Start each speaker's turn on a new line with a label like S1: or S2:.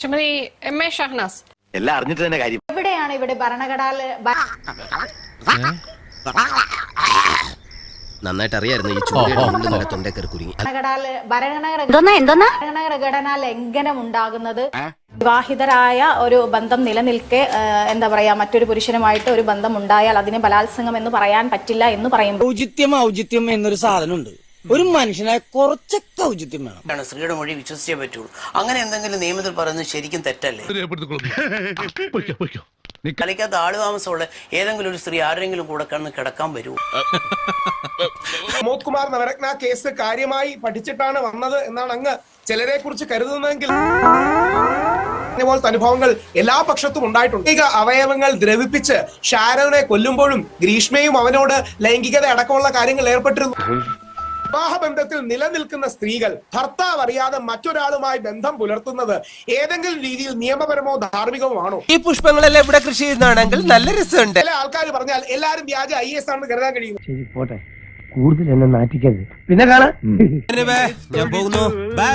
S1: Shrimati MA. Shahnaz,
S2: എല്ലാം അറിഞ്ഞിട്ട് തന്നെ കാര്യം.
S3: എവിടെയാണ് ഇവിടെ
S4: നന്നായിട്ട് അറിയായിരുന്നു ഈ ചൂടിന്റെ തൊണ്ടേക്കറി കുരുങ്ങി.
S3: ഭരണഘടനാ ലംഘനം ഉണ്ടാകുന്നത്? വിവാഹിതരായ ഒരു ബന്ധം നിലനിൽക്കെ എന്താ പറയാ, മറ്റൊരു പുരുഷനുമായിട്ട് ഒരു ബന്ധം ഉണ്ടായാൽ അതിനെ ബലാത്സംഗം എന്ന് പറയാൻ പറ്റില്ല എന്ന് പറയുമ്പോൾ
S5: ഔചിത്യം എന്നൊരു സാധനമുണ്ട്. ഒരു മനുഷ്യനായ കുറച്ചൊക്കെ ഔചിത്യം വേണം.
S6: സ്ത്രീയുടെ മൊഴി വിശ്വസിച്ചേ പറ്റുള്ളൂ. അങ്ങനെ എന്തെങ്കിലും നിയമത്തിൽ പറയുന്നത് ശരിക്കും തെറ്റല്ലേ? കളിക്കാത്ത ആളുതാമസമുള്ള ഏതെങ്കിലും ഒരു സ്ത്രീ ആരെങ്കിലും കൂടെ കണ്ണ് കിടക്കാൻ വരുമോ?
S7: പ്രമോദ് കുമാർ നവരത്ന കേസ് കാര്യമായി പഠിച്ചിട്ടാണ് വന്നത് എന്നാണ് അങ്ങ് ചിലരെ കുറിച്ച് കരുതുന്നതെങ്കിൽ പോലത്തെ അനുഭവങ്ങൾ എല്ലാ പക്ഷത്തും ഉണ്ടായിട്ടുണ്ട്. അവയവങ്ങൾ ദ്രവിപ്പിച്ച് ഷാരോനെ കൊല്ലുമ്പോഴും ഗ്രീഷ്മയും അവനോട് ലൈംഗികത അടക്കമുള്ള കാര്യങ്ങൾ ഏർപ്പെട്ടിരുന്നു. വിവാഹബന്ധത്തിൽ നിലനിൽക്കുന്ന സ്ത്രീകൾ ഭർത്താവ് അറിയാതെ മറ്റൊരാളുമായി ബന്ധം പുലർത്തുന്നത് ഏതെങ്കിലും രീതിയിൽ നിയമപരമോ ധാർമ്മികമോ ആണോ?
S4: ഈ പുഷ്പങ്ങളെല്ലാം ഇവിടെ കൃഷി ചെയ്യുന്നതാണെങ്കിൽ നല്ല രസമുണ്ട്.
S7: ചില ആൾക്കാർ പറഞ്ഞാൽ എല്ലാരും വ്യാജ IAS ആണെന്ന് കരുതാൻ കഴിയും.
S5: ശരി, പോട്ടെ, കൂടുതൽ എന്നെ നാറ്റിക്കരുത്. പിന്നെ കാണാം.
S4: ഞാൻ പോകുന്നു. ബൈ.